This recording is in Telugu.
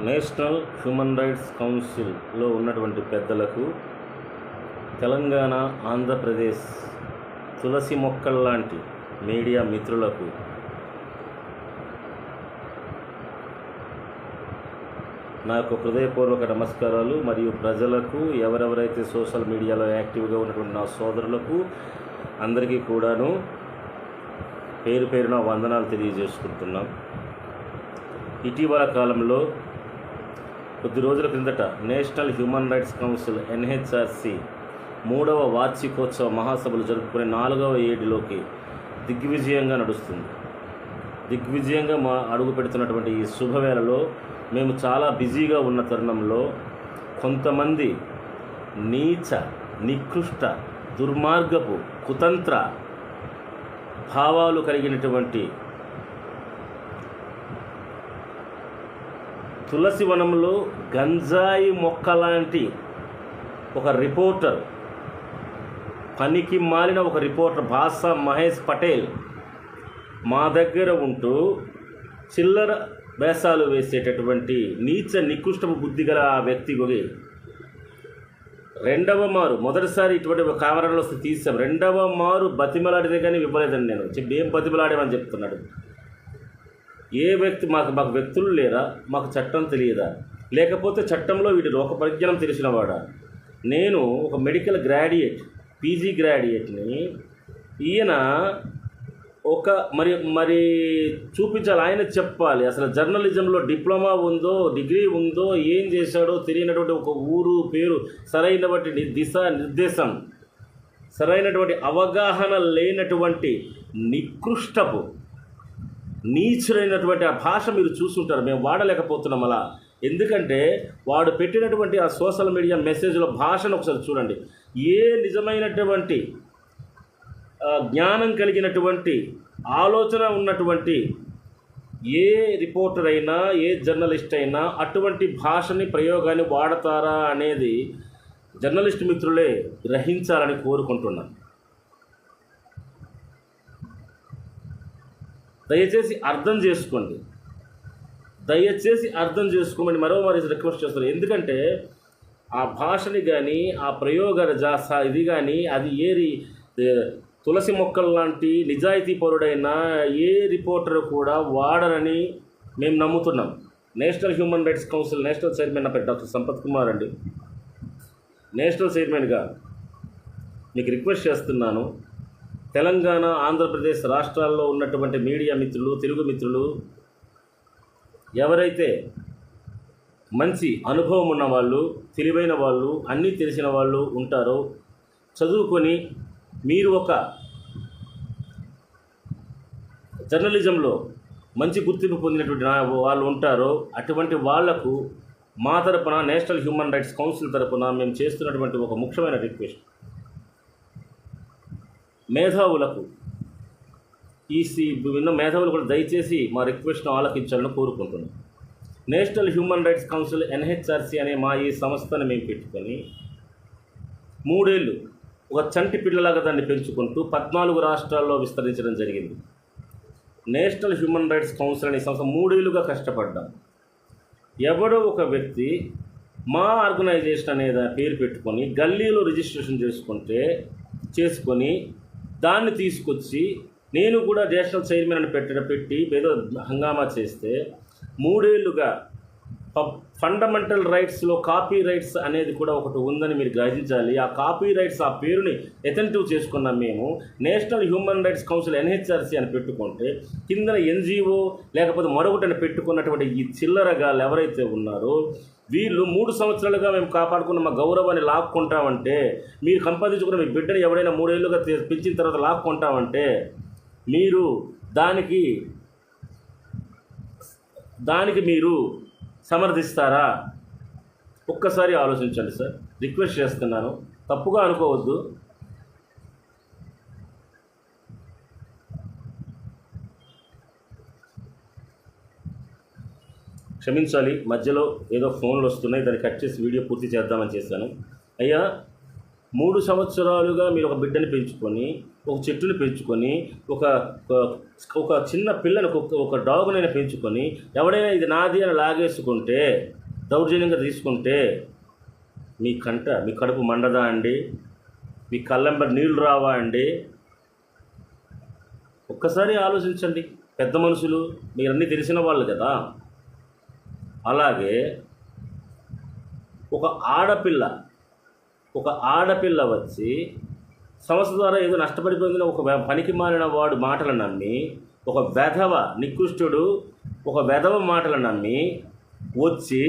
నేషనల్ హ్యూమన్ రైట్స్ కౌన్సిల్లో ఉన్నటువంటి పెద్దలకు, తెలంగాణ, ఆంధ్రప్రదేశ్ తులసి మొక్కల్లాంటి మీడియా మిత్రులకు నాకు హృదయపూర్వక నమస్కారాలు. మరియు ప్రజలకు, ఎవరెవరైతే సోషల్ మీడియాలో యాక్టివ్గా ఉన్నటువంటి నా సోదరులకు అందరికీ కూడాను పేరు పేరున వందనాలు తెలియజేసుకుంటున్నాం. ఇటీవల కాలంలో కొద్ది రోజుల క్రిందట national human rights council NHRC 3వ వార్షికోత్సవ మహాసభలు జరుపుకునే 4వ ఏడులోకి దిగ్విజయంగా నడుస్తుంది. దిగ్విజయంగా అడుగు పెడుతున్నటువంటి ఈ శుభవేళలో మేము చాలా బిజీగా ఉన్న తరుణంలో కొంతమంది నీచ, నికృష్ట, దుర్మార్గపు, కుతంత్ర భావాలు కలిగినటువంటి తులసి వనంలో గంజాయి మొక్క లాంటి ఒక రిపోర్టర్, పనికి మాలిన ఒక రిపోర్టర్ భాషా మహేష్ పటేల్ మా దగ్గర ఉంటూ చిల్లర వేషాలు వేసేటటువంటి నీచ నికృష్టపు బుద్ధి గల ఆ వ్యక్తికి మొదటిసారి ఇటువంటి కెమెరాలో తీసాం. రెండవ మారు బతిమలాడితే కానీ ఇవ్వలేదండి. నేను ఏం బతిమలాడేమని చెప్తున్నాడు. ఏ వ్యక్తి మాకు వ్యక్తులు లేరా? మాకు చట్టం తెలియదా? లేకపోతే చట్టంలో వీటి లోక పరిజ్ఞానం తెలిసినవాడా? నేను ఒక మెడికల్ గ్రాడ్యుయేట్, పీజీ గ్రాడ్యుయేట్ని. ఈయన ఒక మరి చూపించాలి, ఆయన చెప్పాలి. అసలు జర్నలిజంలో డిప్లొమా ఉందో, డిగ్రీ ఉందో, ఏం చేశాడో తెలియనటువంటి ఒక ఊరు పేరు, సరైనటువంటి నిర్దేశం, సరైనటువంటి అవగాహన లేనటువంటి నికృష్టపు నీచులైనటువంటి ఆ భాష మీరు చూసుంటారు. మేము వాడలేకపోతున్నాం అలా. ఎందుకంటే వాడు పెట్టినటువంటి ఆ సోషల్ మీడియా మెసేజ్ల భాషను ఒకసారి చూడండి. ఏ నిజమైనటువంటి జ్ఞానం కలిగినటువంటి ఆలోచన ఉన్నటువంటి ఏ రిపోర్టర్ అయినా, ఏ జర్నలిస్ట్ అయినా అటువంటి భాషని, ప్రయోగాన్ని వాడతారా అనేది జర్నలిస్ట్ మిత్రులే గ్రహించాలని కోరుకుంటున్నాను. దయచేసి అర్థం చేసుకోండి, చేసుకోమని మరీ రిక్వెస్ట్ చేస్తారు. ఎందుకంటే ఆ భాషని కానీ, ఆ ప్రయోగాల ఇది కానీ, అది తులసి మొక్కలు లాంటి నిజాయితీ పరుడైన ఏ రిపోర్టర్ కూడా వాడరని మేము నమ్ముతున్నాం. National human rights council national chairman నా పేరు డాక్టర్ సంపత్ కుమార్ అండి. నేషనల్ చైర్మన్గా మీకు రిక్వెస్ట్ చేస్తున్నాను. తెలంగాణ, ఆంధ్రప్రదేశ్ రాష్ట్రాల్లో ఉన్నటువంటి మీడియా మిత్రులు, తెలుగు మిత్రులు, ఎవరైతే మంచి అనుభవం ఉన్నవాళ్ళు, తెలివైన వాళ్ళు, అన్నీ తెలిసిన వాళ్ళు ఉంటారో, చదువుకొని మీరు ఒక జర్నలిజంలో మంచి గుర్తింపు పొందినటువంటి వాళ్ళు ఉంటారో, అటువంటి వాళ్లకు మా తరపున, నేషనల్ హ్యూమన్ రైట్స్ కౌన్సిల్ తరపున మేము చేస్తున్నటువంటి ఒక ముఖ్యమైన రిక్వెస్ట్, మేధావులకు, విన్న మేధావులు కూడా దయచేసి మా రిక్వెస్ట్ను ఆలకించాలని కోరుకుంటున్నాం. National human rights council NHRC అనే మా ఈ సంస్థను మేము పెట్టుకొని 3 ఏళ్ళు ఒక చంటి పిల్లలాగా దాన్ని పెంచుకుంటూ 14 రాష్ట్రాల్లో విస్తరించడం జరిగింది. నేషనల్ హ్యూమన్ రైట్స్ కౌన్సిల్ అనే సంస్థ 3 ఏళ్ళుగా కష్టపడ్డాం. ఎవడో ఒక వ్యక్తి మా ఆర్గనైజేషన్ అనే పేరు పెట్టుకొని గల్లీలో రిజిస్ట్రేషన్ చేసుకొని దాన్ని తీసుకొచ్చి నేను కూడా నేషనల్ చైర్మన్ అని పెట్టి ఏదో హంగామా చేస్తే 3 ఏళ్ళుగా ఫండమెంటల్ రైట్స్లో కాపీ రైట్స్ అనేది కూడా ఒకటి ఉందని మీరు గ్రహించాలి. ఆ కాపీ రైట్స్, ఆ పేరుని అథెంటివ్ చేసుకున్నాం మేము. National human rights council NHRC అని పెట్టుకుంటే కిందన ఎన్జిఓ లేకపోతే మరొకటిని పెట్టుకున్నటువంటి ఈ చిల్లరగాళ్ళు ఎవరైతే ఉన్నారో వీళ్ళు 3 సంవత్సరాలుగా మేము కాపాడుకున్న మా గౌరవాన్ని లాక్కుంటామంటే, మీరు సంపాదించుకున్న మీ బిడ్డని ఎవడైనా 3 ఏళ్ళుగా పెంచిన తర్వాత లాక్కుంటామంటే మీరు దానికి మీరు సమర్థిస్తారా? ఒక్కసారి ఆలోచించండి సార్. రిక్వెస్ట్ చేస్తున్నాను, తప్పుగా అనుకోవద్దు. క్షమించాలి, మధ్యలో ఏదో ఫోన్లు వస్తున్నాయి, దాన్ని కట్ చేసి వీడియో పూర్తి చేద్దామని చేశాను. అయ్యా, 3 సంవత్సరాలుగా మీరు ఒక బిడ్డని పెంచుకొని ఒక చెట్టుని పెంచుకొని ఒక ఒక చిన్న పిల్లని ఒక డాగ్నైనా పెంచుకొని ఎవడైనా ఇది నాది అని లాగేసుకుంటే, దౌర్జన్యంగా తీసుకుంటే మీ కడుపు మండదా అండి? మీ కళ్ళెంబడి నీళ్లు రావా అండి? ఒక్కసారి ఆలోచించండి. పెద్ద మనుషులు, మీరన్నీ తెలిసిన వాళ్ళు కదా. అలాగే ఒక ఆడపిల్ల వచ్చి సంస్థ ద్వారా ఏదో నష్టపడిపోయిందని ఒక పనికి మాలిన వాడు మాటలు నమ్మి, ఒక వెధవ నికృష్టుడు ఒక వెధవ మాటలు నమ్మి వచ్చి